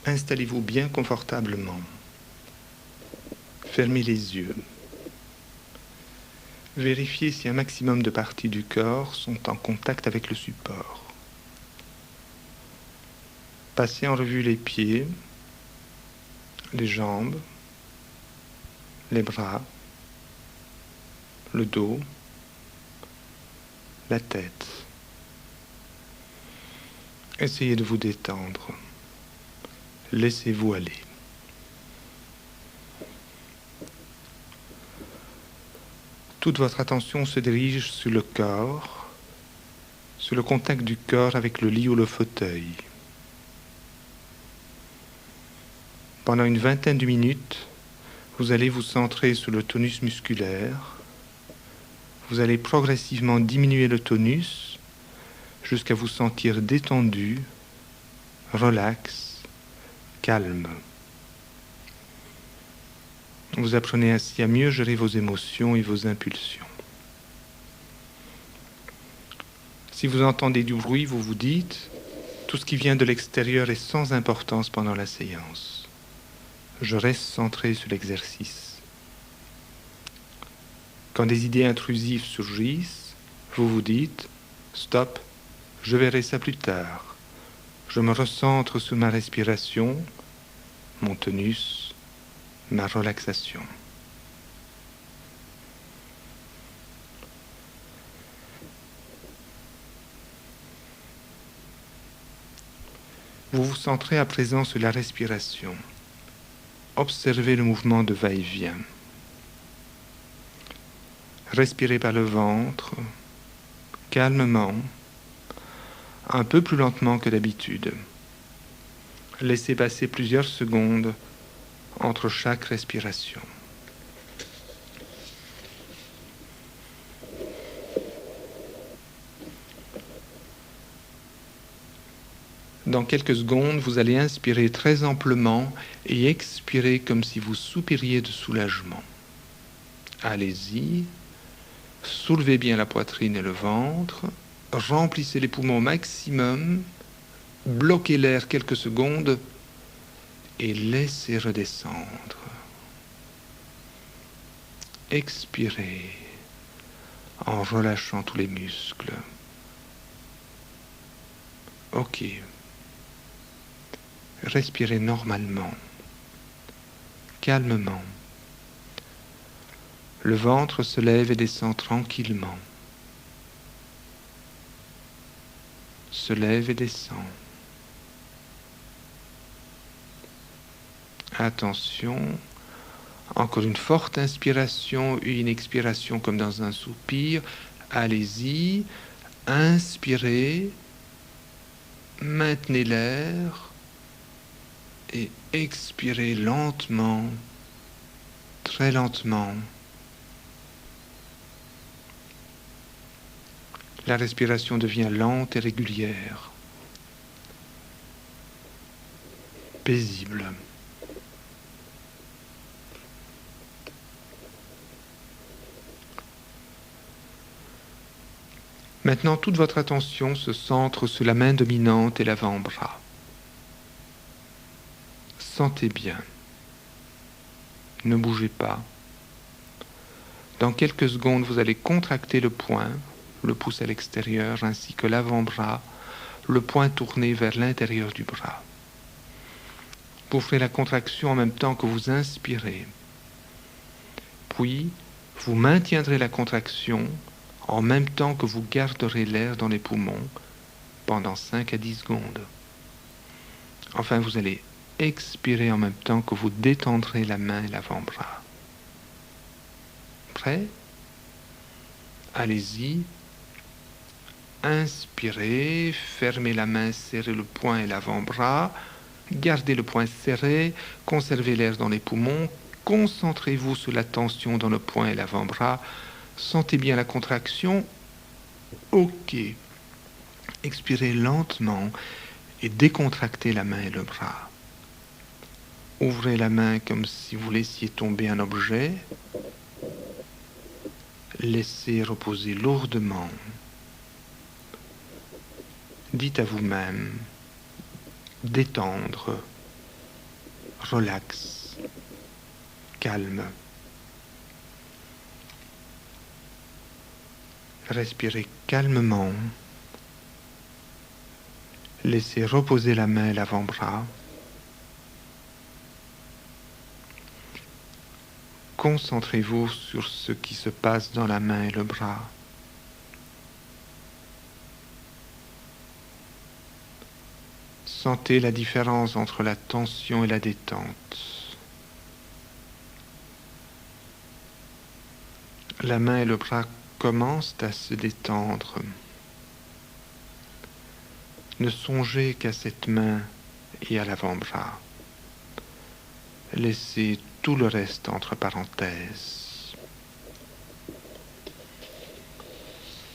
Installez-vous bien confortablement. Fermez les yeux. Vérifiez si un maximum de parties du corps sont en contact avec le support. Passez en revue les pieds, les jambes, les bras, le dos, la tête. Essayez de vous détendre. Laissez-vous aller. Toute votre attention se dirige sur le corps, sur le contact du corps avec le lit ou le fauteuil. Pendant une vingtaine de minutes, vous allez vous centrer sur le tonus musculaire. Vous allez progressivement diminuer le tonus jusqu'à vous sentir détendu, relax, calme. Vous apprenez ainsi à mieux gérer vos émotions et vos impulsions. Si vous entendez du bruit, vous vous dites « Tout ce qui vient de l'extérieur est sans importance pendant la séance. Je reste centré sur l'exercice. » Quand des idées intrusives surgissent, vous vous dites « Stop, je verrai ça plus tard. Je me recentre sur ma respiration, mon tonus, ma relaxation. » Vous vous centrez à présent sur la respiration. Observez le mouvement de va-et-vient. Respirez par le ventre, calmement, un peu plus lentement que d'habitude. Laissez passer plusieurs secondes entre chaque respiration. Dans quelques secondes, vous allez inspirer très amplement et expirer comme si vous soupiriez de soulagement. Allez-y, soulevez bien la poitrine et le ventre, remplissez les poumons au maximum, bloquez l'air quelques secondes et laissez redescendre. Expirez en relâchant tous les muscles. Ok. Respirez normalement, calmement. Le ventre se lève et descend tranquillement. Se lève et descend. Attention, encore une forte inspiration et une expiration comme dans un soupir. Allez-y, inspirez, maintenez l'air. Et expirez lentement, très lentement. La respiration devient lente et régulière, paisible. Maintenant, toute votre attention se centre sur la main dominante et l'avant-bras. Sentez bien. Ne bougez pas. Dans quelques secondes, vous allez contracter le poing, le pouce à l'extérieur, ainsi que l'avant-bras, le poing tourné vers l'intérieur du bras. Vous ferez la contraction en même temps que vous inspirez. Puis, vous maintiendrez la contraction en même temps que vous garderez l'air dans les poumons pendant 5 à 10 secondes. Enfin, vous allez expirez en même temps que vous détendrez la main et l'avant-bras. Prêt? Allez-y. Inspirez, fermez la main, serrez le poing et l'avant-bras. Gardez le poing serré, conservez l'air dans les poumons. Concentrez-vous sur la tension dans le poing et l'avant-bras. Sentez bien la contraction. Ok. Expirez lentement et décontractez la main et le bras. Ouvrez la main comme si vous laissiez tomber un objet. Laissez reposer lourdement. Dites à vous-même, détendre, relax, calme. Respirez calmement. Laissez reposer la main et l'avant-bras. Concentrez-vous sur ce qui se passe dans la main et le bras. Sentez la différence entre la tension et la détente. La main et le bras commencent à se détendre. Ne songez qu'à cette main et à l'avant-bras. Laissez tout le reste entre parenthèses.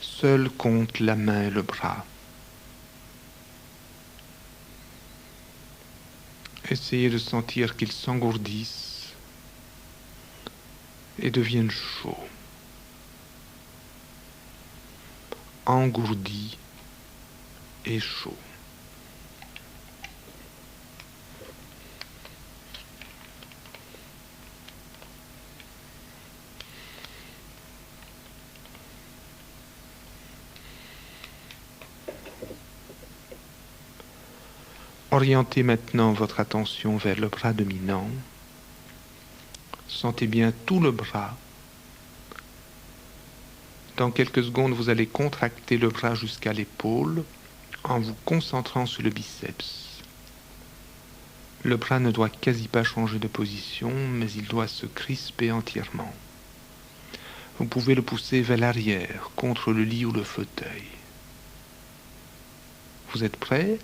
Seul compte la main et le bras. Essayez de sentir qu'ils s'engourdissent et deviennent chauds. Engourdis et chauds. Orientez maintenant votre attention vers le bras dominant. Sentez bien tout le bras. Dans quelques secondes, vous allez contracter le bras jusqu'à l'épaule en vous concentrant sur le biceps. Le bras ne doit quasi pas changer de position, mais il doit se crisper entièrement. Vous pouvez le pousser vers l'arrière, contre le lit ou le fauteuil. Vous êtes prêts ?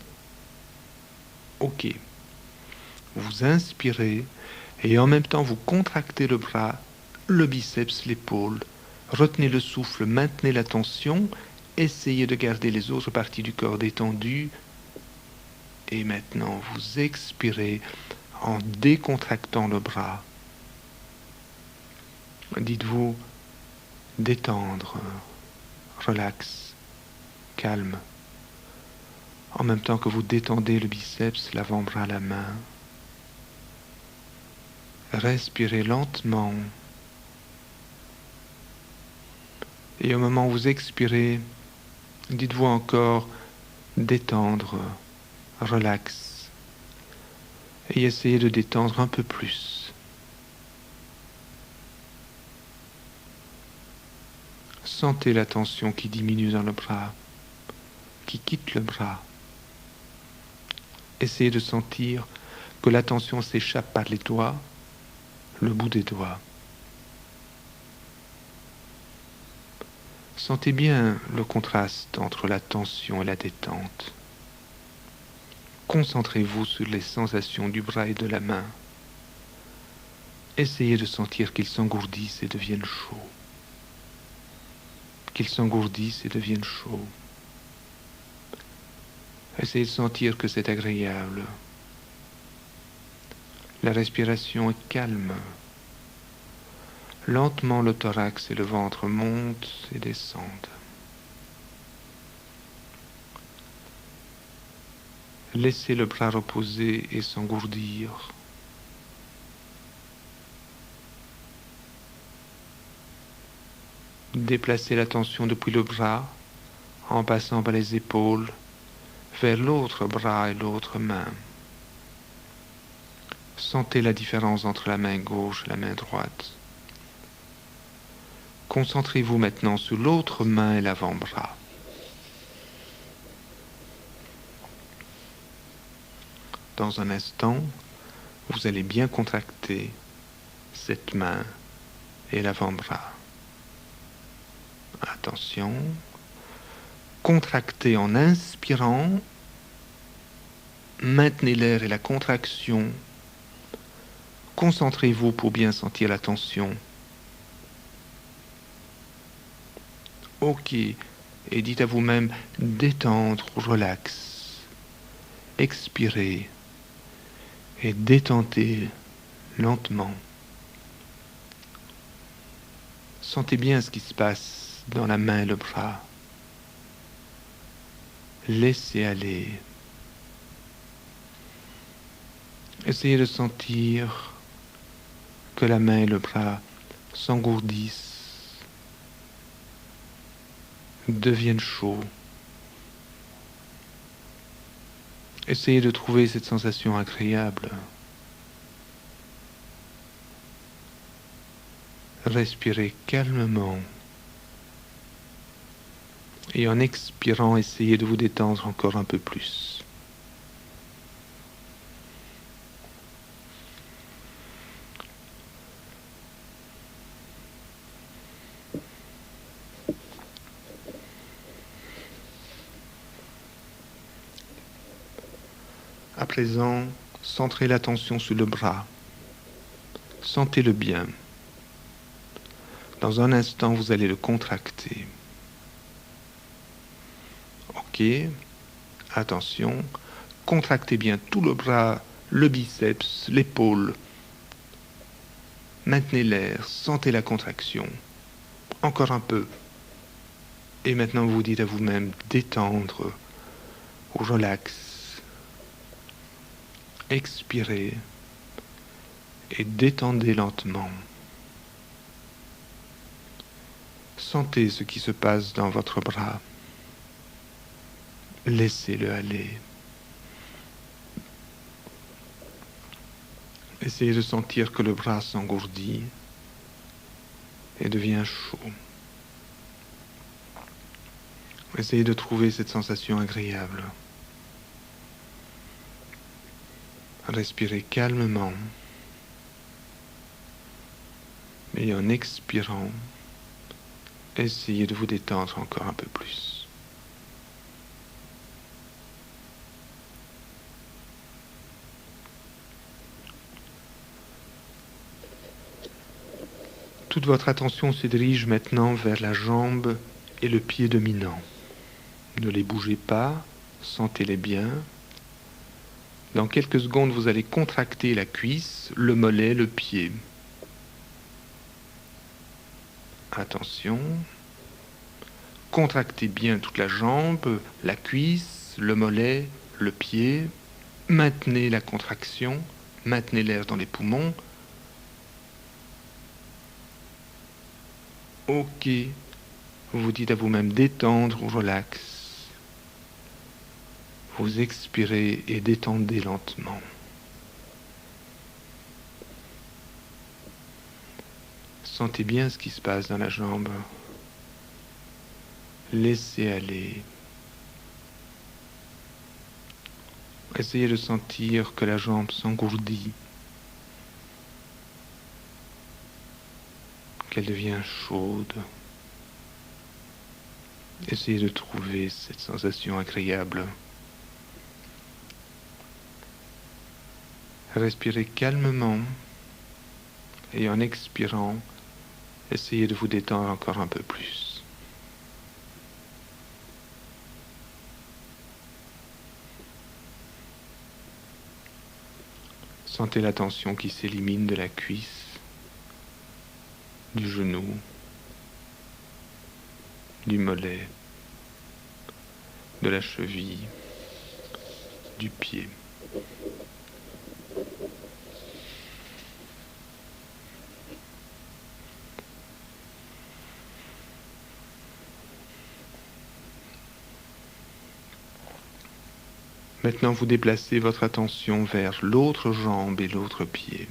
Ok. Vous inspirez et en même temps vous contractez le bras, le biceps, l'épaule. Retenez le souffle, maintenez la tension, essayez de garder les autres parties du corps détendues. Et maintenant vous expirez en décontractant le bras. Dites-vous détendre, relax, calme. En même temps que vous détendez le biceps, l'avant-bras, la main. Respirez lentement. Et au moment où vous expirez, dites-vous encore détendre, relax. Et essayez de détendre un peu plus. Sentez la tension qui diminue dans le bras, qui quitte le bras. Essayez de sentir que la tension s'échappe par les doigts, le bout des doigts. Sentez bien le contraste entre la tension et la détente. Concentrez-vous sur les sensations du bras et de la main. Essayez de sentir qu'ils s'engourdissent et deviennent chauds. Qu'ils s'engourdissent et deviennent chauds. Essayez de sentir que c'est agréable. La respiration est calme. Lentement, le thorax et le ventre montent et descendent. Laissez le bras reposer et s'engourdir. Déplacez l'attention depuis le bras en passant par les épaules vers l'autre bras et l'autre main. Sentez la différence entre la main gauche et la main droite. Concentrez-vous maintenant sur l'autre main et l'avant-bras. Dans un instant, vous allez bien contracter cette main et l'avant-bras. Attention, contractez en inspirant, maintenez l'air et la contraction. Concentrez-vous pour bien sentir la tension. Ok, et dites à vous-même détendre, relax. Expirez et détendez lentement. Sentez bien ce qui se passe dans la main et le bras. Laissez aller. Essayez de sentir que la main et le bras s'engourdissent, deviennent chauds. Essayez de trouver cette sensation agréable. Respirez calmement. Et en expirant, essayez de vous détendre encore un peu plus. À présent, centrez l'attention sur le bras. Sentez-le bien. Dans un instant, vous allez le contracter. Ok, attention, contractez bien tout le bras, le biceps, l'épaule. Maintenez l'air, sentez la contraction. Encore un peu. Et maintenant, vous dites à vous-même détendre ou relax. Expirez et détendez lentement. Sentez ce qui se passe dans votre bras. Laissez-le aller. Essayez de sentir que le bras s'engourdit et devient chaud. Essayez de trouver cette sensation agréable. Respirez calmement et en expirant, essayez de vous détendre encore un peu plus. Toute votre attention se dirige maintenant vers la jambe et le pied dominant. Ne les bougez pas, sentez-les bien. Dans quelques secondes, vous allez contracter la cuisse, le mollet, le pied. Attention. Contractez bien toute la jambe, la cuisse, le mollet, le pied. Maintenez la contraction, maintenez l'air dans les poumons. Ok. Vous dites à vous-même détendre ou relax. Vous expirez et détendez lentement. Sentez bien ce qui se passe dans la jambe. Laissez aller. Essayez de sentir que la jambe s'engourdit, qu'elle devient chaude. Essayez de trouver cette sensation agréable. Respirez calmement et en expirant, essayez de vous détendre encore un peu plus. Sentez la tension qui s'élimine de la cuisse, du genou, du mollet, de la cheville, du pied. Maintenant, vous déplacez votre attention vers l'autre jambe et l'autre pied.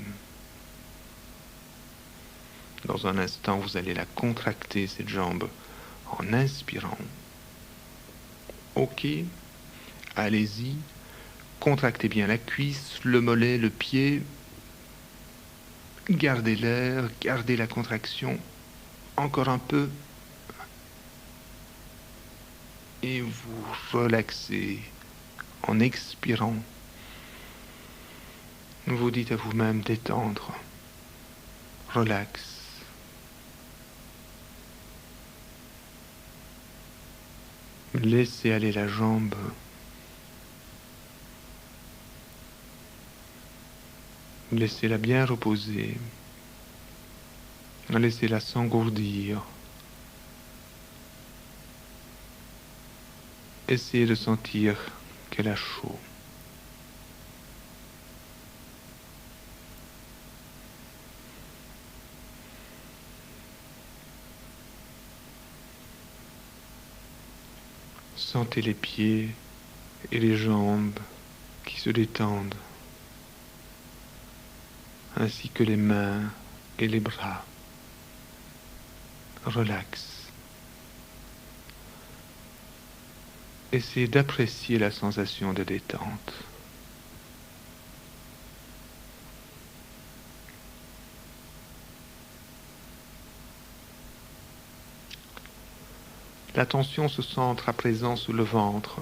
Dans un instant, vous allez la contracter, cette jambe, en inspirant. Ok, allez-y. Contractez bien la cuisse, le mollet, le pied. Gardez l'air, gardez la contraction. Encore un peu. Et vous relaxez en expirant. Vous dites à vous-même détendre. Relax. Laissez aller la jambe. Laissez-la bien reposer. Laissez-la s'engourdir. Essayez de sentir qu'elle a chaud. Sentez les pieds et les jambes qui se détendent, ainsi que les mains et les bras. Relax. Essayez d'apprécier la sensation de détente. L'attention se centre à présent sur le ventre.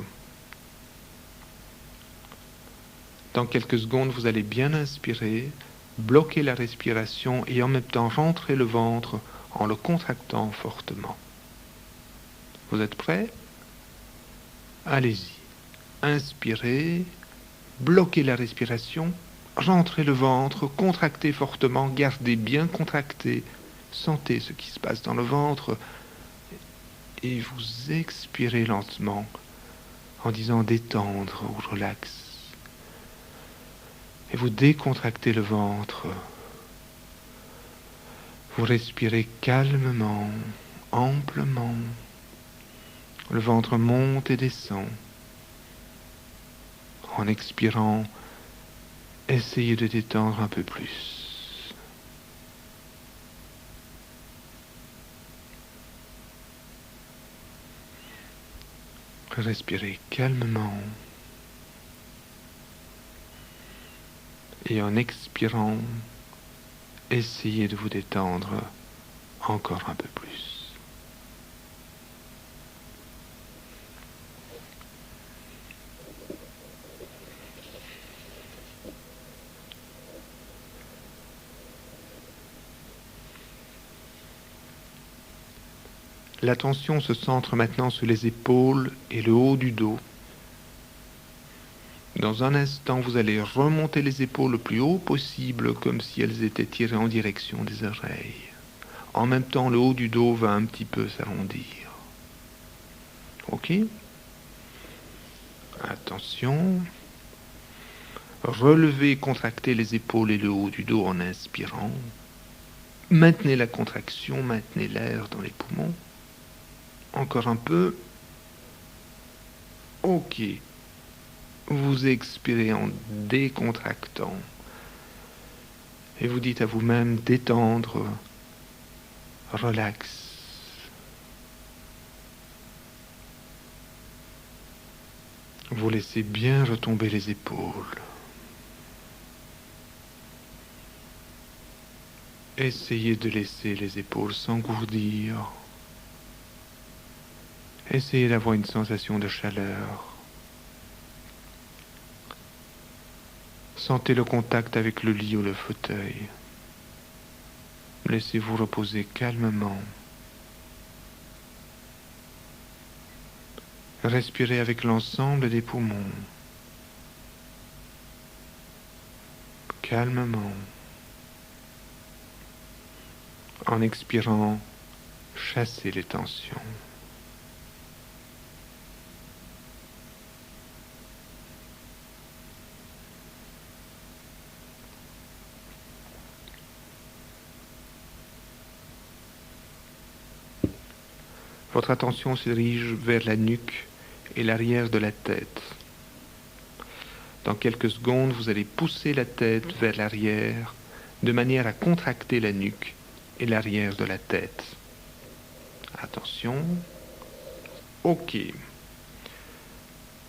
Dans quelques secondes, vous allez bien inspirer, bloquer la respiration et en même temps rentrer le ventre en le contractant fortement. Vous êtes prêts? Allez-y. Inspirez, bloquez la respiration, rentrez le ventre, contractez fortement, gardez bien contracté, sentez ce qui se passe dans le ventre et vous expirez lentement en disant détendre ou relax. Et vous décontractez le ventre. Vous respirez calmement, amplement. Le ventre monte et descend. En expirant, essayez de détendre un peu plus. Respirez calmement. Et en expirant, essayez de vous détendre encore un peu plus. L'attention se centre maintenant sur les épaules et le haut du dos. Dans un instant, vous allez remonter les épaules le plus haut possible, comme si elles étaient tirées en direction des oreilles. En même temps, le haut du dos va un petit peu s'arrondir. Ok? Attention. Relevez et contractez les épaules et le haut du dos en inspirant. Maintenez la contraction, maintenez l'air dans les poumons. Encore un peu. Ok. Vous expirez en décontractant. Et vous dites à vous-même détendre, relax. Vous laissez bien retomber les épaules. Essayez de laisser les épaules s'engourdir. Essayez d'avoir une sensation de chaleur. Sentez le contact avec le lit ou le fauteuil. Laissez-vous reposer calmement. Respirez avec l'ensemble des poumons. Calmement. En expirant, chassez les tensions. Votre attention se dirige vers la nuque et l'arrière de la tête. Dans quelques secondes, vous allez pousser la tête vers l'arrière de manière à contracter la nuque et l'arrière de la tête. Attention. Ok.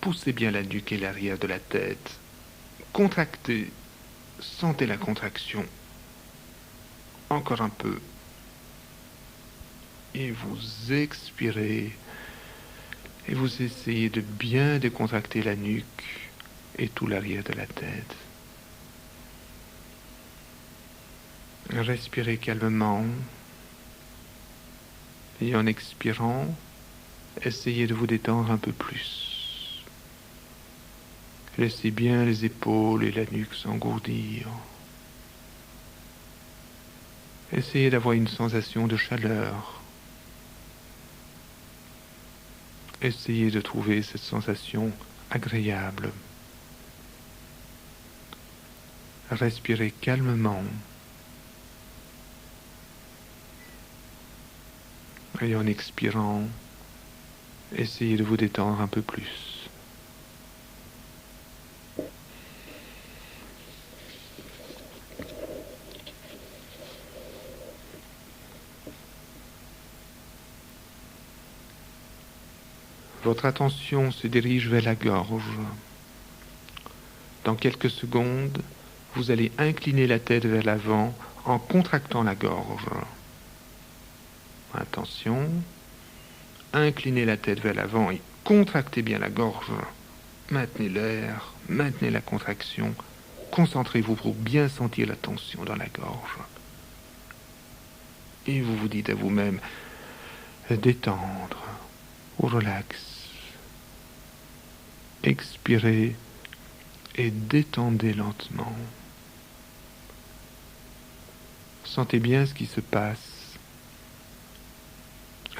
Poussez bien la nuque et l'arrière de la tête. Contractez. Sentez la contraction. Encore un peu. Et vous expirez. Et vous essayez de bien décontracter la nuque et tout l'arrière de la tête. Respirez calmement. Et en expirant, essayez de vous détendre un peu plus. Laissez bien les épaules et la nuque s'engourdir. Essayez d'avoir une sensation de chaleur. Essayez de trouver cette sensation agréable. Respirez calmement. Et en expirant, Essayez de vous détendre un peu plus. Votre attention se dirige vers la gorge. Dans quelques secondes, vous allez incliner la tête vers l'avant en contractant la gorge. Attention, inclinez la tête vers l'avant et contractez bien la gorge. Maintenez l'air, maintenez la contraction. Concentrez-vous pour bien sentir la tension dans la gorge. Et vous vous dites à vous-même, détendre ou relax. Expirez et détendez lentement. Sentez bien ce qui se passe.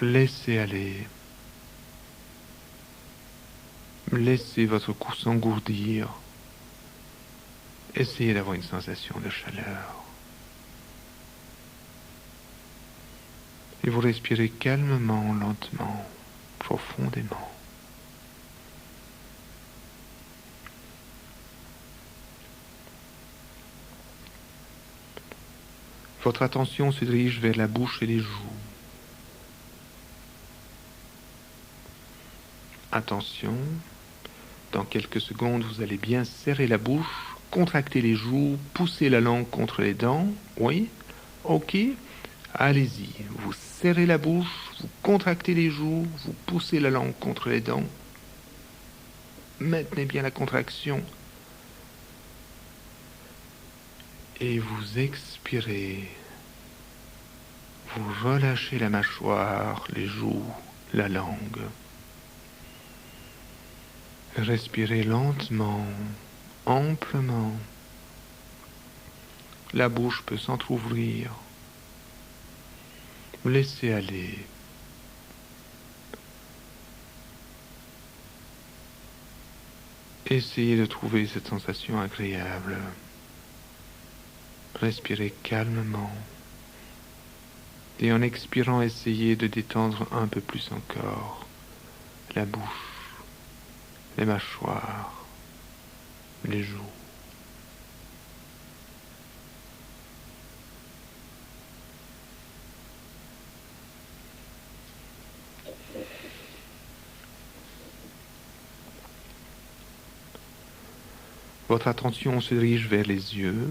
Laissez aller. Laissez votre cou s'engourdir. Essayez d'avoir une sensation de chaleur. Et vous respirez calmement, lentement, profondément. Votre attention se dirige vers la bouche et les joues. Attention, dans quelques secondes, vous allez bien serrer la bouche, contracter les joues, pousser la langue contre les dents. Oui? Ok? Allez-y. Vous serrez la bouche, vous contractez les joues, vous poussez la langue contre les dents. Maintenez bien la contraction. Et vous expirez. Vous relâchez la mâchoire, les joues, la langue. Respirez lentement, amplement. La bouche peut s'entrouvrir. Laissez aller. Essayez de trouver cette sensation agréable. Respirez calmement. Et en expirant, essayez de détendre un peu plus encore la bouche, les mâchoires, les joues. Votre attention se dirige vers les yeux.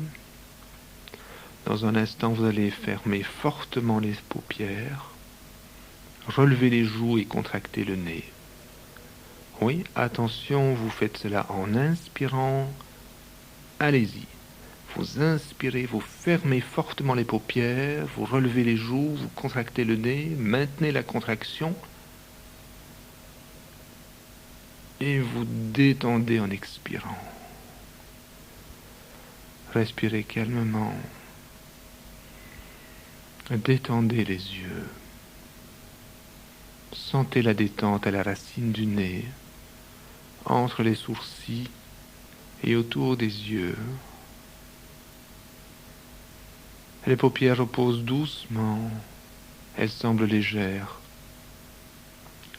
Dans un instant, vous allez fermer fortement les paupières, relever les joues et contracter le nez. Oui, attention, vous faites cela en inspirant. Allez-y. Vous inspirez, vous fermez fortement les paupières, vous relevez les joues, vous contractez le nez, maintenez la contraction et vous détendez en expirant. Respirez calmement. Détendez les yeux. Sentez la détente à la racine du nez, entre les sourcils et autour des yeux. Les paupières reposent doucement, elles semblent légères.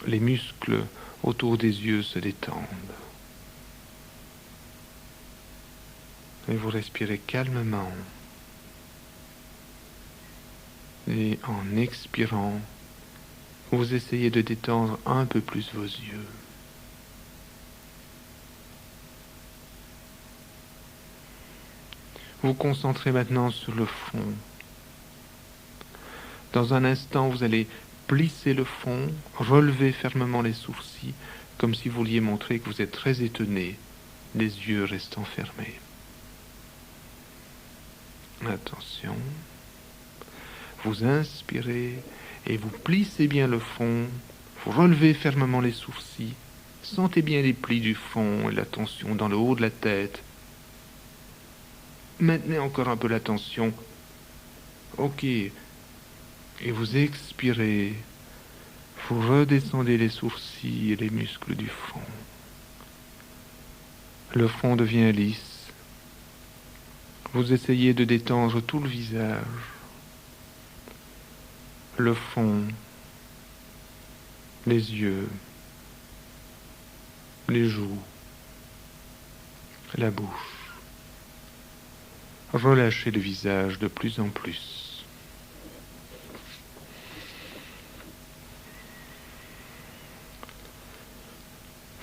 Les muscles autour des yeux se détendent. Et vous respirez calmement. Et en expirant, vous essayez de détendre un peu plus vos yeux. Vous concentrez maintenant sur le front. Dans un instant, vous allez plisser le front, relever fermement les sourcils, comme si vous vouliez montrer que vous êtes très étonné, les yeux restant fermés. Attention. Vous inspirez et vous plissez bien le front, vous relevez fermement les sourcils, sentez bien les plis du front et la tension dans le haut de la tête. Maintenez encore un peu la tension. Ok. Et vous expirez, vous redescendez les sourcils et les muscles du front. Le front devient lisse. Vous essayez de détendre tout le visage. Le front, les yeux, les joues, la bouche. Relâchez le visage de plus en plus.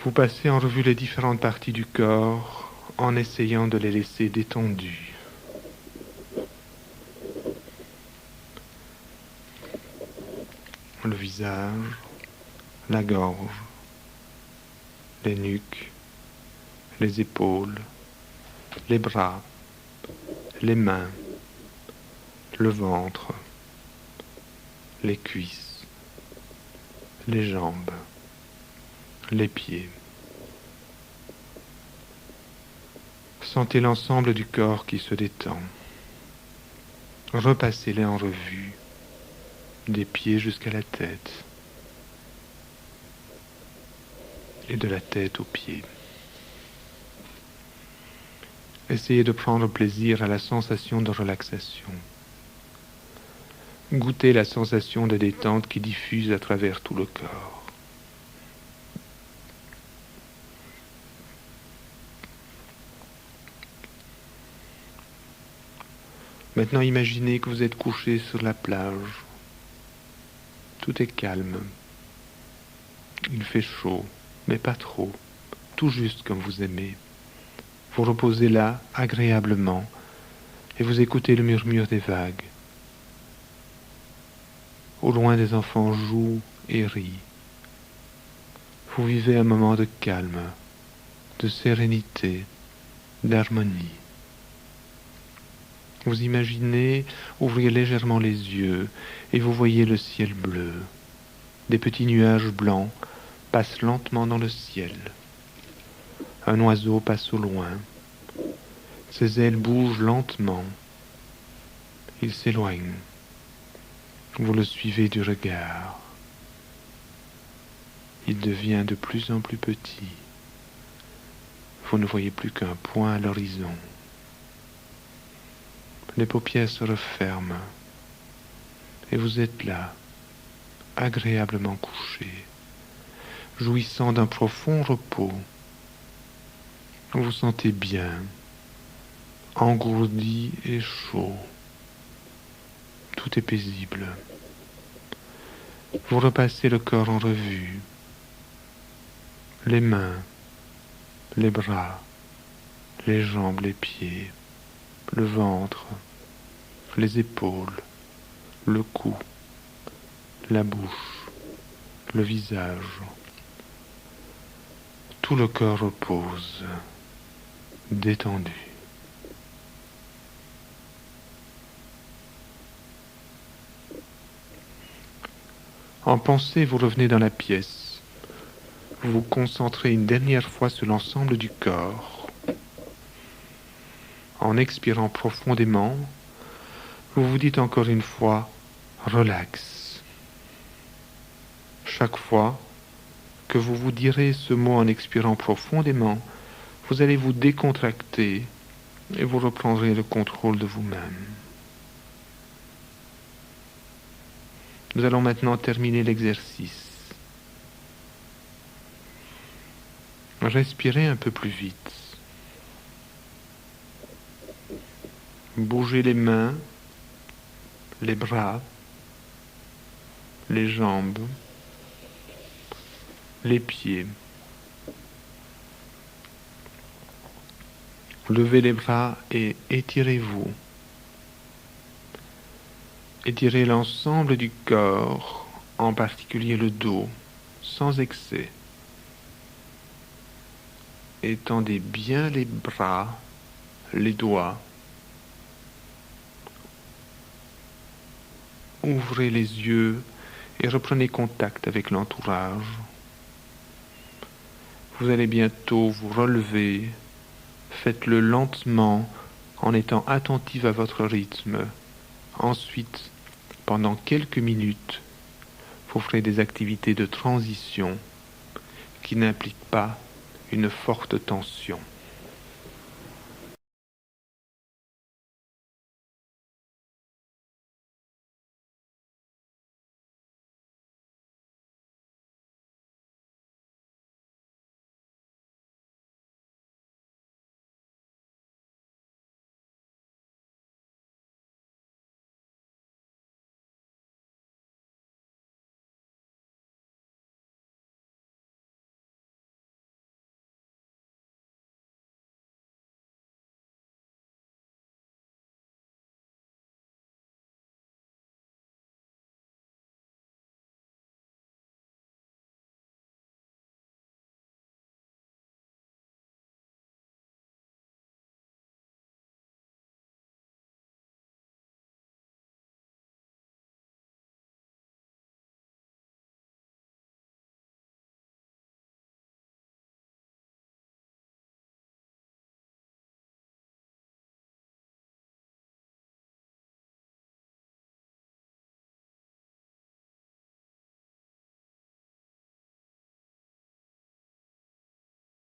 Vous passez en revue les différentes parties du corps en essayant de les laisser détendues. Le visage, la gorge, les nuques, les épaules, les bras, les mains, le ventre, les cuisses, les jambes, les pieds. Sentez l'ensemble du corps qui se détend. Repassez-les en revue, des pieds jusqu'à la tête, et de la tête aux pieds. Essayez de prendre plaisir à la sensation de relaxation. Goûtez la sensation de détente qui diffuse à travers tout le corps. Maintenant, imaginez que vous êtes couché sur la plage. Tout est calme. Il fait chaud, mais pas trop, tout juste comme vous aimez. Vous reposez là, agréablement, et vous écoutez le murmure des vagues. Au loin, des enfants jouent et rient. Vous vivez un moment de calme, de sérénité, d'harmonie. Vous imaginez ouvrir légèrement les yeux et vous voyez le ciel bleu. Des petits nuages blancs passent lentement dans le ciel. Un oiseau passe au loin. Ses ailes bougent lentement. Il s'éloigne. Vous le suivez du regard. Il devient de plus en plus petit. Vous ne voyez plus qu'un point à l'horizon. Les paupières se referment et vous êtes là, agréablement couché, jouissant d'un profond repos. Vous vous sentez bien, engourdi et chaud. Tout est paisible. Vous repassez le corps en revue, les mains, les bras, les jambes, les pieds, le ventre, les épaules, le cou, la bouche, le visage. Tout le corps repose, détendu. En pensée, vous revenez dans la pièce. Vous vous concentrez une dernière fois sur l'ensemble du corps. En expirant profondément, vous vous dites encore une fois « relax ». Chaque fois que vous vous direz ce mot en expirant profondément, vous allez vous décontracter et vous reprendrez le contrôle de vous-même. Nous allons maintenant terminer l'exercice. Respirez un peu plus vite. Bougez les mains, les bras, les jambes, les pieds. Levez les bras et étirez-vous. Étirez l'ensemble du corps, en particulier le dos, sans excès. Étendez bien les bras, les doigts. Ouvrez les yeux et reprenez contact avec l'entourage. Vous allez bientôt vous relever. Faites-le lentement en étant attentif à votre rythme. Ensuite, pendant quelques minutes, vous ferez des activités de transition qui n'impliquent pas une forte tension.